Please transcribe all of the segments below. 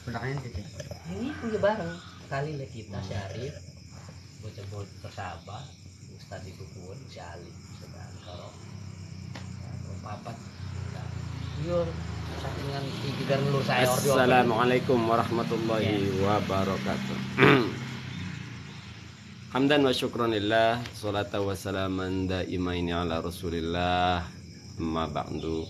Pendaknya itu ya. Ini punya bareng kali lah kita si Arif, bocah-bocah Sabah, Ustadz itu pun si Ali, sedang kalau papat, yur sakingan tiga ngelur saya. Assalamualaikum warahmatullahi wabarakatuh. Hamdan wa syukranillah, salatu wa salaman daimaini ala rasulillah, amma ba'du.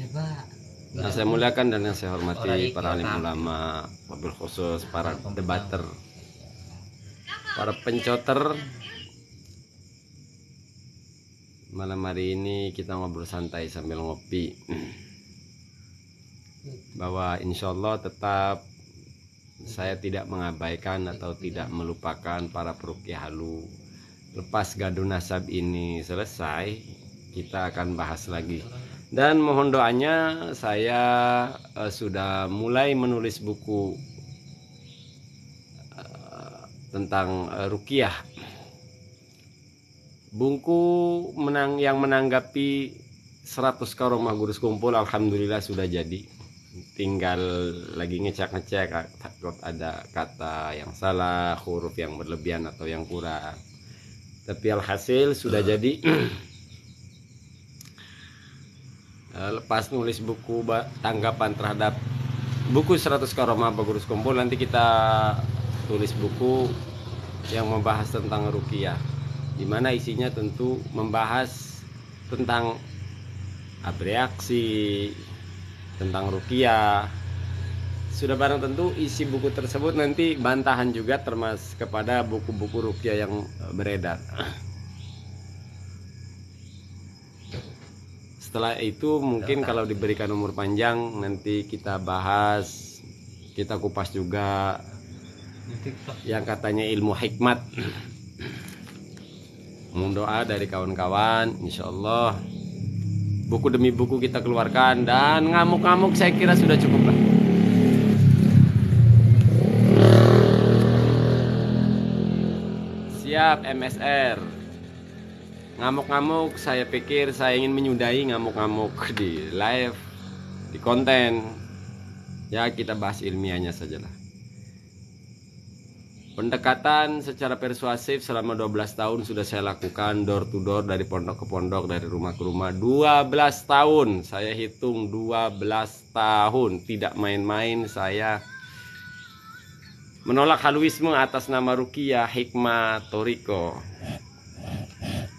Coba Yang saya muliakan dan yang saya hormati para alim ulama, wabil khusus para debater, para pencoter. Malam hari ini kita ngobrol santai sambil ngopi, bahwa insya Allah tetap saya tidak mengabaikan atau tidak melupakan para peruqyah halu. Lepas gaduh nasab ini selesai, kita akan bahas lagi. Dan mohon doanya, saya sudah mulai menulis buku tentang ruqyah. Buku yang menanggapi 100 karomah gurus kumpul, alhamdulillah sudah jadi. Tinggal lagi ngecek-ngecek takut ada kata yang salah, huruf yang berlebihan atau yang kurang. Tapi alhasil sudah jadi. Lepas nulis buku tanggapan terhadap buku 100 karomah gurus kumpul, nanti kita tulis buku yang membahas tentang ruqyah, dimana isinya tentu membahas tentang reaksi, tentang ruqyah. Sudah barang tentu isi buku tersebut nanti bantahan juga termasuk kepada buku-buku ruqyah yang beredar. Setelah itu mungkin kalau diberikan umur panjang nanti kita bahas, kita kupas juga yang katanya ilmu hikmat. Mohon doa dari kawan-kawan, insya Allah buku demi buku kita keluarkan, dan ngamuk-ngamuk saya kira sudah cukup lah. Siap MSR. Ngamuk-ngamuk, saya pikir saya ingin menyudahi ngamuk-ngamuk di live, di konten. Ya, kita bahas ilmiahnya sajalah. Pendekatan secara persuasif selama 12 tahun sudah saya lakukan, door to door, dari pondok ke pondok, dari rumah ke rumah. 12 tahun, saya hitung 12 tahun. Tidak main-main saya menolak haluisme atas nama ruqyah, hikmah, toriko.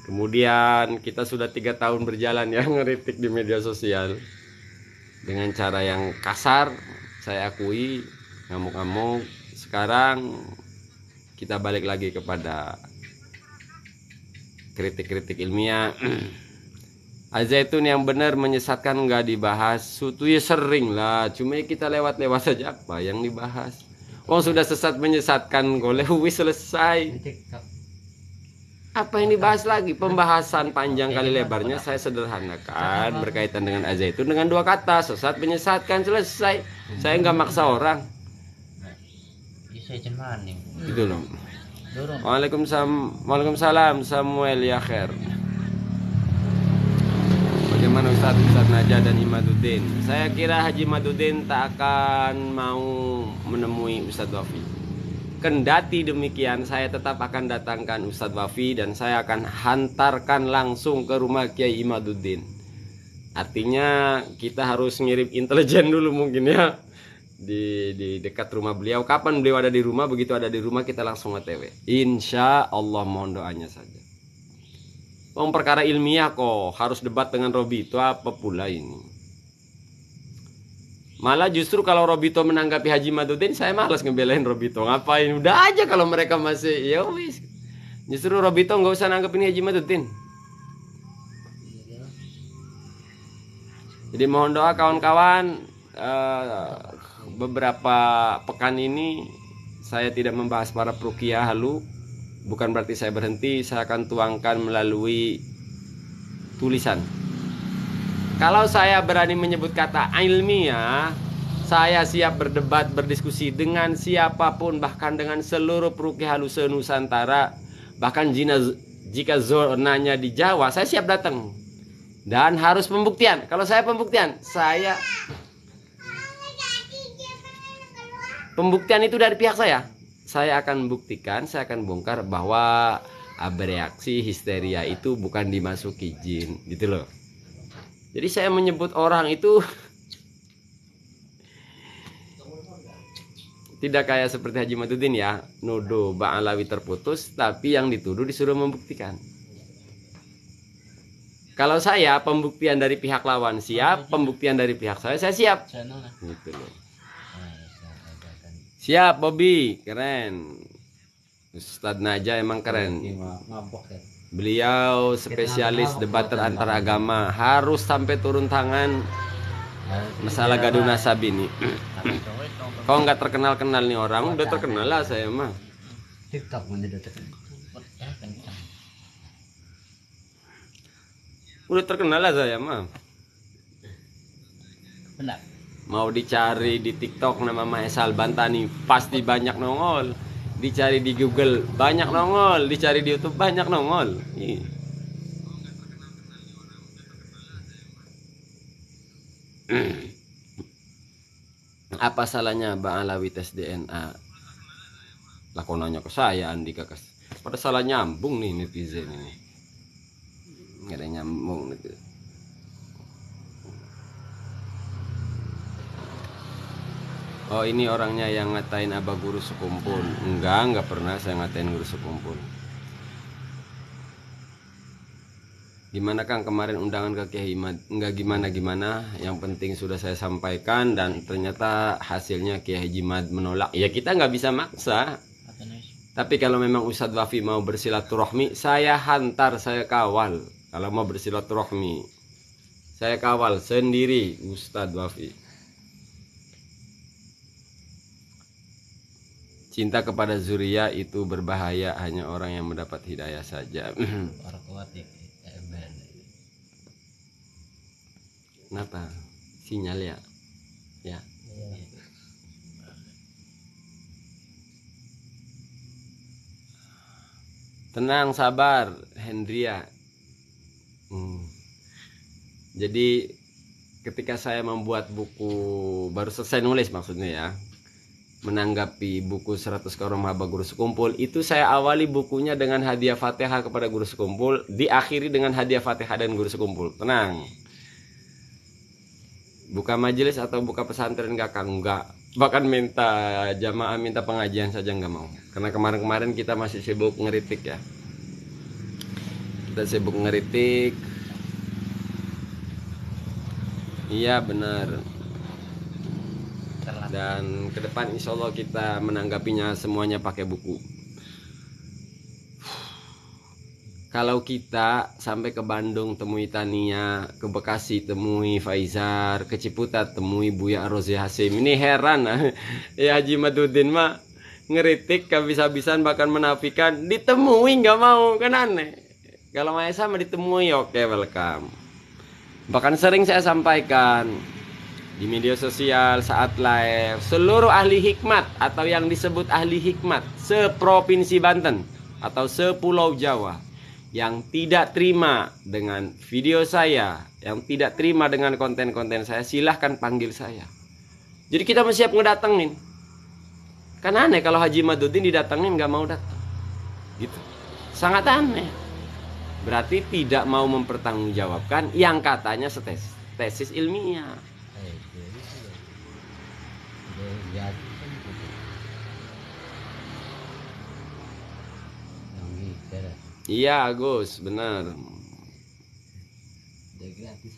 Kemudian kita sudah 3 tahun berjalan ya, ngeritik di media sosial dengan cara yang kasar, saya akui, ngamuk-ngamuk. Sekarang kita balik lagi kepada kritik-kritik ilmiah. Al-Zaitun yang benar menyesatkan nggak dibahas, suatu ya sering lah, cuma kita lewat-lewat saja, apa yang dibahas. Oh sudah sesat menyesatkan, goleh wis selesai. Apa yang dibahas lagi? Pembahasan panjang kali lebarnya saya sederhanakan berkaitan dengan Al-Zaitun dengan 2 kata, sesat menyesatkan, selesai. Saya nggak maksa orang. Gitu loh. Waalaikumsalam Samuel ya khair. Bagaimana Ustaz Najah dan Imaduddin? Saya kira Haji Imaduddin tak akan mau menemui Ustadz Wafi. Kendati demikian, saya tetap akan datangkan Ustadz Wafi dan saya akan hantarkan langsung ke rumah Kiai Imaduddin. Artinya kita harus ngirim intelijen dulu mungkin ya, di dekat rumah beliau. Kapan beliau ada di rumah, begitu ada di rumah kita langsung OTW. Insya Allah, mohon doanya saja. Perkara ilmiah kok harus debat dengan Robito, apa pula ini? Malah justru kalau Robito menanggapi Haji Imaduddin, saya malas ngebelain Robito. Ngapain? Udah aja kalau mereka masih ya wis. Justru Robito nggak usah nanggepin Haji Imaduddin. Jadi mohon doa kawan-kawan. Beberapa pekan ini saya tidak membahas para peruqyah halu. Bukan berarti saya berhenti. Saya akan tuangkan melalui tulisan. Kalau saya berani menyebut kata ilmiah, saya siap berdebat, berdiskusi dengan siapapun, bahkan dengan seluruh peruqyah halu se-Nusantara. Bahkan jika zonanya di Jawa, saya siap datang. Dan harus pembuktian. Kalau saya pembuktian, saya Pembuktian itu dari pihak saya. Saya akan buktikan, saya akan bongkar bahwa bereaksi histeria itu bukan dimasuki jin, gitu loh. Jadi saya menyebut orang itu tidak kayak seperti Haji Madudin ya, nuduh Bang Alawi terputus, tapi yang dituduh disuruh membuktikan. Kalau saya pembuktian dari pihak lawan siap, pembuktian dari pihak saya siap. Gitu loh. Siap Bobby, keren. Ustadz Naja emang keren. Beliau spesialis debater antar agama, harus sampai turun tangan masalah gaduh nasab ini. Kau nggak terkenal nih orang, udah terkenal lah saya mah. TikTok udah terkenal. Udah terkenal lah saya mah. Benar. Mau dicari di TikTok nama Maesal Bantani pasti banyak nongol. Dicari di Google banyak nongol, dicari di YouTube banyak nongol. Apa salahnya Bang Alawi tes DNA? Lakonanya ke saya Andika kas. Pada salah nyambung nih netizen ini. Nggak ada nyambung gitu. Oh ini orangnya yang ngatain abah guru sekumpul. Enggak pernah saya ngatain guru sekumpul. Gimana Kang kemarin undangan ke Kiai Himad? Enggak gimana-gimana, yang penting sudah saya sampaikan dan ternyata hasilnya Kiai Himad menolak. Ya kita nggak bisa maksa. Tapi kalau memang Ustadz Wafi mau bersilaturahmi, saya hantar, saya kawal. Kalau mau bersilaturahmi, saya kawal sendiri Ustadz Wafi. Cinta kepada Zuriya itu berbahaya, hanya orang yang mendapat hidayah saja. Kenapa? Sinyal ya? Ya. Tenang, sabar, Hendria. Jadi ketika saya membuat buku, baru selesai nulis maksudnya ya, menanggapi buku 100 Karomah Guru Sekumpul, itu saya awali bukunya dengan hadiah Fatihah kepada Guru Sekumpul, diakhiri dengan hadiah Fatihah dan Guru Sekumpul. Tenang. Buka majelis atau buka pesantren enggak. Bahkan minta jamaah, minta pengajian saja enggak mau. Karena kemarin-kemarin kita masih sibuk ngeritik ya. Kita sibuk ngeritik. Iya benar. Dan ke depan insya Allah kita menanggapinya semuanya pakai buku. Kalau kita sampai ke Bandung temui Tania, ke Bekasi temui Faizar, ke Ciputat temui Buya Rozi Hasim. Ini heran ya Haji Madudin mah ngeritik habis-habisan bahkan menafikan, ditemui nggak mau, kan aneh. Kalau Maesa mah ditemui, oke, welcome. Bahkan sering saya sampaikan di media sosial saat live, seluruh ahli hikmat atau yang disebut ahli hikmat seprovinsi Banten atau sepulau Jawa yang tidak terima dengan video saya, yang tidak terima dengan konten-konten saya, silahkan panggil saya. Jadi kita masih siap ngedatengin. Kan aneh kalau Haji Madudin didatengin nggak mau datang, gitu. Sangat aneh. Berarti tidak mau mempertanggungjawabkan yang katanya tesis ilmiah. Iya Agus, benar.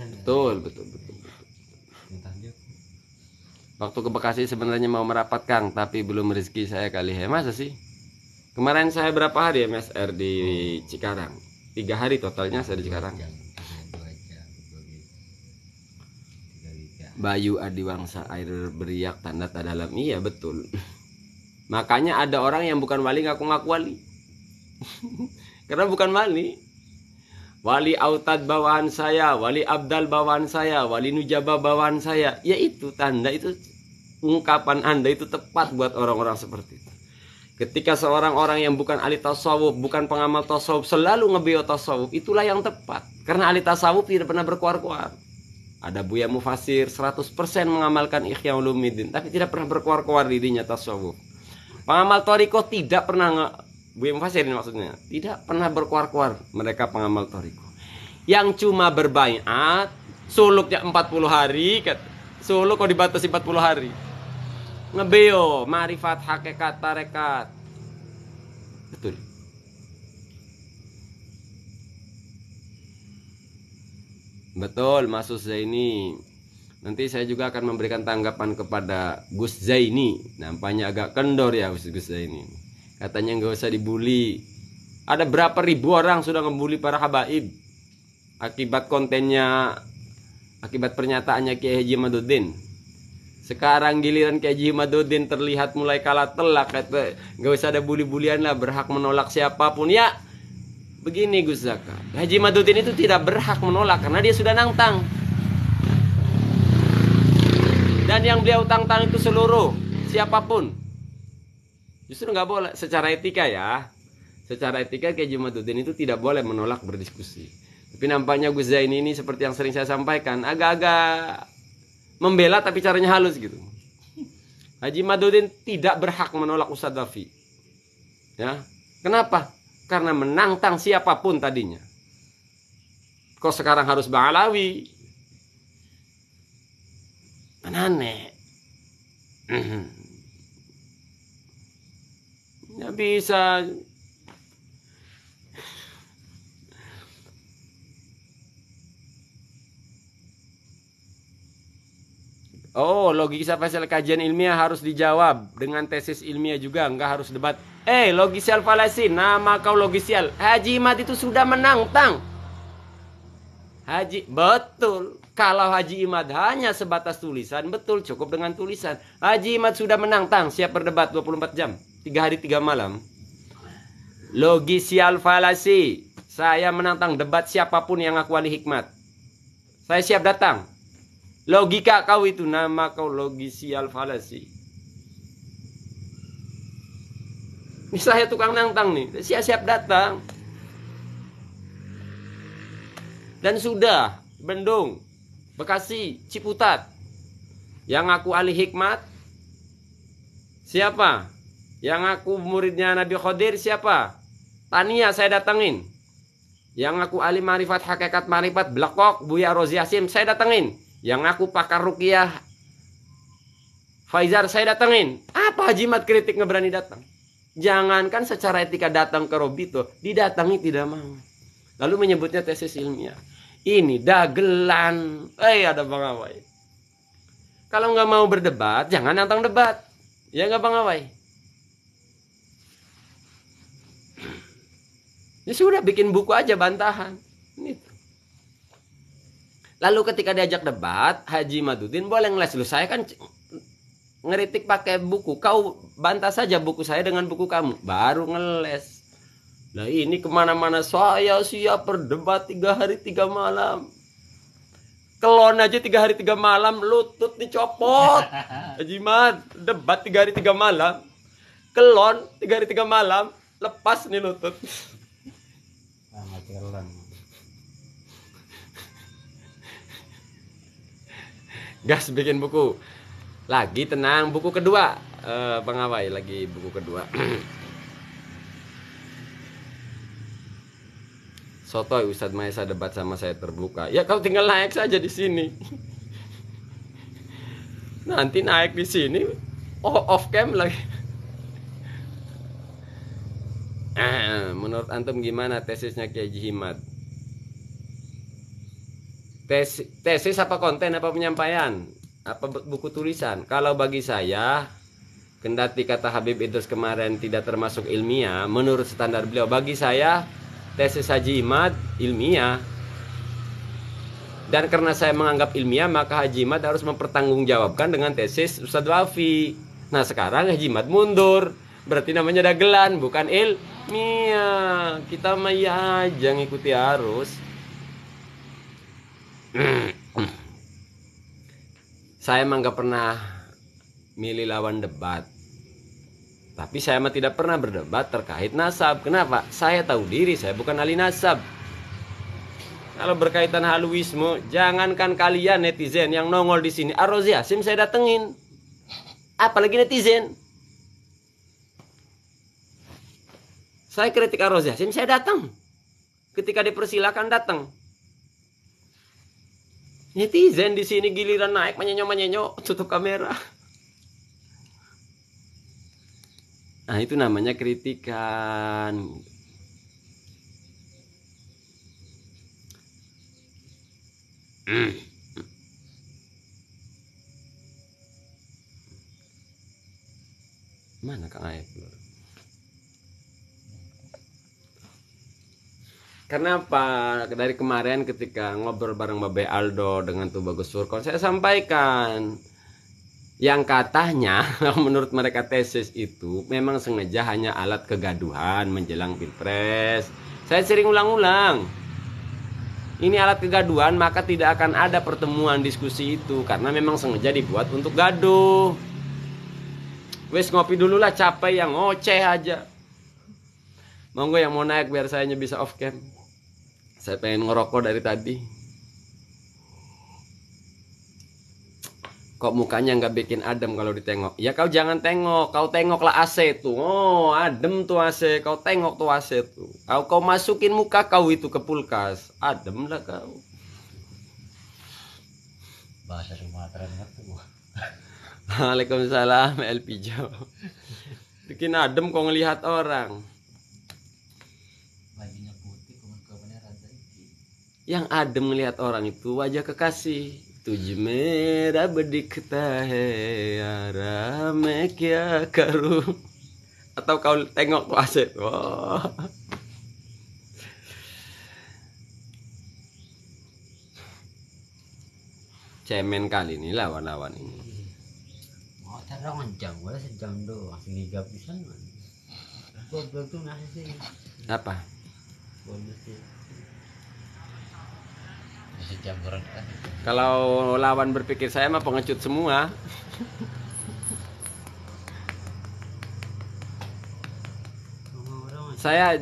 Betul. Waktu ke Bekasi sebenarnya mau merapat Kang, tapi belum rezeki saya kali ya. Masa sih? Kemarin saya berapa hari ya MSR di Cikarang? 3 hari totalnya saya di Cikarang. Bayu Adiwangsa, air beriak tanda tak dalam. Iya betul. Makanya ada orang yang bukan wali ngaku-ngaku wali. Karena bukan wali. Wali Autad bawaan saya, Wali Abdal bawaan saya, Wali Nujaba bawaan saya. Ya itu tanda, itu ungkapan Anda itu tepat buat orang-orang seperti itu. Ketika seorang orang yang bukan ahli tasawuf, bukan pengamal tasawuf, selalu ngebeo tasawuf, itulah yang tepat. Karena ahli tasawuf tidak pernah berkuar-kuar. Ada Buya Mufasir 100% mengamalkan Ihya Ulumuddin, tapi tidak pernah berkuar-kuar dirinya tasawuf. Pengamal Thariqah tidak pernah Buya Mufasir ini maksudnya, tidak pernah berkuar-kuar mereka pengamal Thariqah. Yang cuma berbaiat, suluknya 40 hari, suluk kok dibatasi 40 hari. Ngebeo, marifat, hakikat, tarekat. Betul. Betul, Mas Zaini. Nanti saya juga akan memberikan tanggapan kepada Gus Zaini. Nampaknya agak kendor ya Gus Zaini. Katanya nggak usah dibully. Ada berapa ribu orang sudah ngebully para habaib akibat kontennya, akibat pernyataannya Kiai Haji Imaduddin. Sekarang giliran Kiai Haji Imaduddin terlihat mulai kalah telak, kata nggak usah ada bully-bulian lah, berhak menolak siapapun ya. Begini Gus Zaka, Haji Imaduddin itu tidak berhak menolak karena dia sudah nantang. Dan yang beliau tantang itu seluruh siapapun. Justru nggak boleh secara etika ya. Secara etika Haji Imaduddin itu tidak boleh menolak berdiskusi. Tapi nampaknya Gus Zaini ini seperti yang sering saya sampaikan, agak-agak membela tapi caranya halus gitu. Haji Imaduddin tidak berhak menolak Ustadz Dafi. Ya, kenapa? Karena menantang siapapun tadinya. Kok sekarang harus Bang Alawi? Aneh. Ya bisa. Oh, logika pasal kajian ilmiah harus dijawab dengan tesis ilmiah juga, enggak harus debat. Logisial falasi, nama kau logisial. Haji Imad itu sudah menantang. Betul. Kalau Haji Imad hanya sebatas tulisan, betul cukup dengan tulisan. Haji Imad sudah menantang, siap berdebat 24 jam, 3 hari 3 malam. Logisial falasi. Saya menantang debat siapapun yang aku ahli hikmat. Saya siap datang. Logika kau itu nama kau logisial falasi. Ini saya tukang nantang nih, siap-siap datang. Dan sudah, Bandung, Bekasi, Ciputat. Yang aku ahli hikmat, siapa? Yang aku muridnya Nabi Khodir, siapa? Tania saya datangin. Yang aku ahli marifat hakikat marifat Blekok, Buya Rozi Hasim, saya datangin. Yang aku pakar ruqyah Faizar, saya datangin. Apa Haji Imad kritik nggak berani datang? Jangankan secara etika datang ke Robito, didatangi tidak mau. Lalu menyebutnya tesis ilmiah. Ini dagelan. Ada Bang Awai. Kalau nggak mau berdebat, jangan nantang debat. Ya nggak Bang Awai? Ya sudah, bikin buku aja bantahan. Ini. Lalu ketika diajak debat, Haji Imaduddin boleh ngeles. Lu saya kan ngeritik pakai buku, kau bantah saja buku saya dengan buku kamu, baru ngeles. Nah ini kemana-mana saya siap berdebat 3 hari 3 malam. Kelon aja 3 hari 3 malam, lutut dicopot. Haji Imad, debat 3 hari 3 malam. Kelon 3 hari 3 malam, lepas nih lutut. Gas bikin buku. Lagi tenang, buku kedua. Pengawai lagi buku kedua. Sotoy Ustadz Maesa debat sama saya terbuka. Ya kau tinggal naik saja di sini. Nanti naik di sini, off cam lagi. Menurut antum gimana tesisnya Kiai Haji Imad? Tesis apa konten apa penyampaian? Apa buku tulisan? Kalau bagi saya, kendati kata Habib Idrus kemarin tidak termasuk ilmiah, menurut standar beliau, bagi saya tesis Haji Imad ilmiah. Dan karena saya menganggap ilmiah, maka Haji Imad harus mempertanggungjawabkan dengan tesis Ustadz Wafi. Nah sekarang Haji Imad mundur, berarti namanya dagelan, bukan ilmiah. Kita mah ya aja ngikuti arus. Saya emang gak pernah milih lawan debat, tapi saya mah tidak pernah berdebat terkait nasab. Kenapa? Saya tahu diri, saya bukan ahli nasab. Kalau berkaitan haluisme, jangankan kalian netizen yang nongol di sini, Ar-Razi Hasyim saya datengin. Apalagi netizen. Saya kritik Ar-Razi Hasyim, saya datang. Ketika dipersilakan datang. Netizen di sini giliran naik menyenyo-menyenyo, tutup kamera. Nah, itu namanya kritikan. Mana Kang Ayat? Kenapa? Dari kemarin ketika ngobrol bareng Babe Aldo dengan Tubagus Furqon, saya sampaikan yang katanya menurut mereka tesis itu memang sengaja hanya alat kegaduhan menjelang Pilpres. Saya sering ulang-ulang. Ini alat kegaduhan, maka tidak akan ada pertemuan diskusi itu karena memang sengaja dibuat untuk gaduh. Wes ngopi dulu lah, capek yang ngoceh aja. Monggo yang mau naik biar saya bisa off cam. Saya pengen ngerokok dari tadi. Kok mukanya nggak bikin adem kalau ditengok? Ya kau jangan tengok, kau tengoklah AC tuh. Oh, adem tuh AC. Kau tengok tuh AC tuh. Kau masukin muka kau itu ke kulkas, adem lah kau. Bahasa Sumatera tuh. Waalaikumsalam El Pijo. Bikin adem kau ngelihat orang. Bajunya putih, kemudian rada iki. Yang adem ngelihat orang itu wajah kekasih. Tuj merah bedikta hai arame kya karu. Atau kau tengok wasit. Wow. Cemen kali ini lawan-lawan ini. Mau cara ngancam, wala sejam doang, 3 pisan. Goblok tuh nasi sih. Apa? Bonus sih. Sejam orang. Kalau lawan berpikir saya mah pengecut semua. Saya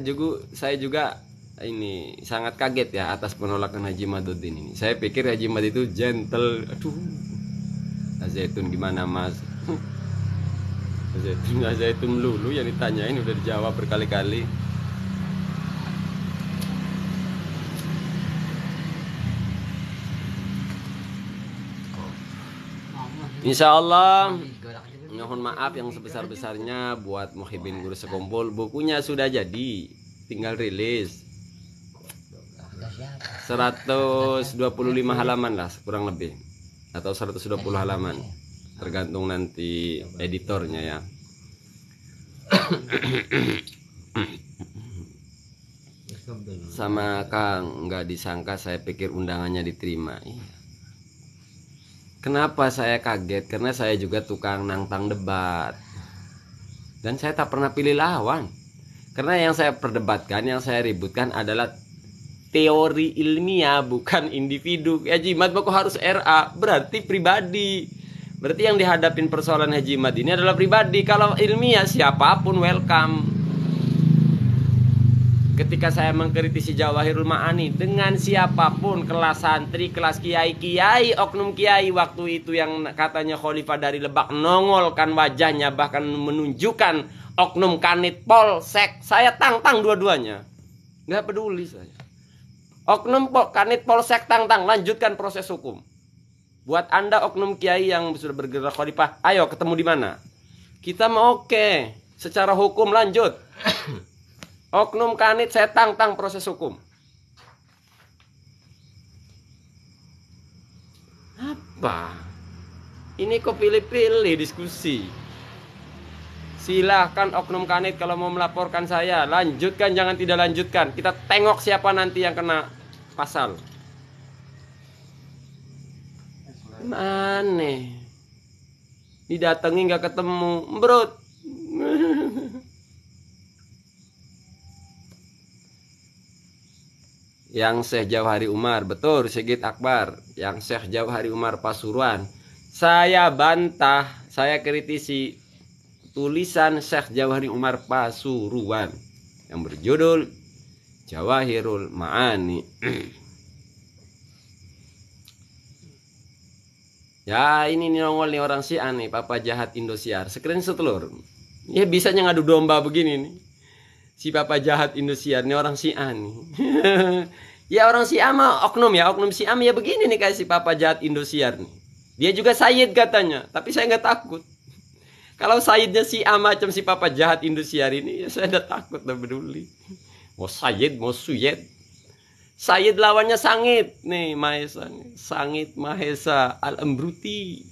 juga ini sangat kaget ya atas penolakan Haji Madudin ini. Saya pikir Haji Mad itu gentle. Aduh. Zaitun gimana Mas? Zaitun melulu yang ditanyain udah dijawab berkali-kali. Insya Allah, mohon maaf yang sebesar-besarnya buat Muhibin Guru Sekumpul. Bukunya sudah jadi, tinggal rilis. 125 halaman lah kurang lebih, atau 120 halaman, tergantung nanti editornya ya. Sama Kang, nggak disangka saya pikir undangannya diterima. Kenapa saya kaget? Karena saya juga tukang nantang debat. Dan saya tak pernah pilih lawan. Karena yang saya perdebatkan, yang saya ributkan adalah teori ilmiah, bukan individu. Haji Mad kok harus RA, berarti pribadi. Berarti yang dihadapin persoalan Haji Mad ini adalah pribadi. Kalau ilmiah siapapun welcome. Ketika saya mengkritisi Jawahirul Ma'ani dengan siapapun, kelas santri, kelas kiai, oknum kiai waktu itu yang katanya khalifah dari Lebak nongolkan wajahnya, bahkan menunjukkan oknum kanit polsek, saya tantang dua-duanya. Nggak peduli saya. Oknum kanit polsek tantang, lanjutkan proses hukum. Buat Anda oknum kiai yang sudah bergerak khalifah, ayo ketemu di mana? Kita mau oke, secara hukum lanjut. Oknum kanit saya tantang proses hukum. Apa? Ini kok pilih-pilih diskusi. Silahkan oknum kanit kalau mau melaporkan saya, lanjutkan jangan tidak lanjutkan. Kita tengok siapa nanti yang kena pasal. Aneh. Didatangi nggak ketemu, brot. Yang Syekh Jauhari Umar, betul Sigit Akbar. Yang Syekh Jauhari Umar Pasuruan, saya bantah, saya kritisi tulisan Syekh Jauhari Umar Pasuruan yang berjudul Jawahirul Ma'ani. Ya ini nih nongol nih orang Syiah nih, Papa Jahat Indosiar. Screenshot telur. Ya bisanya ngadu domba begini nih. Si Papa Jahat Indosiar nih orang Syiah nih. Ya orang Syiah mah oknum ya, oknum Syiah ya begini nih kayak si Papa Jahat Indosiar nih. Dia juga Sayyid katanya, tapi saya nggak takut. Kalau Sayyidnya Syiah macam si Papa Jahat Indosiar ini, ya saya udah takut, udah peduli. Mau Sayyid, mau Suyed. Sayyid lawannya Sangit nih, Mahesa. Sangit Mahesa Al-Embruti.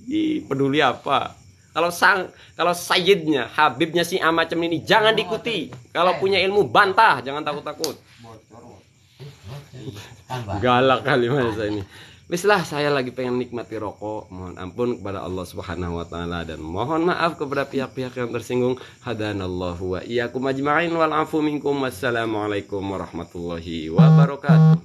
Ih, peduli apa? Kalau Sayyidnya, Habibnya si macam ini jangan diikuti. Kalau punya ilmu bantah, jangan takut-takut. Galak kali Mahesa ini. Bislah, saya lagi pengen nikmati rokok. Mohon ampun kepada Allah Subhanahu wa taala dan mohon maaf kepada pihak-pihak yang tersinggung. Hadanallahu wa iyyakum ajma'in wal afu minkum. Wassalamualaikum warahmatullahi wabarakatuh.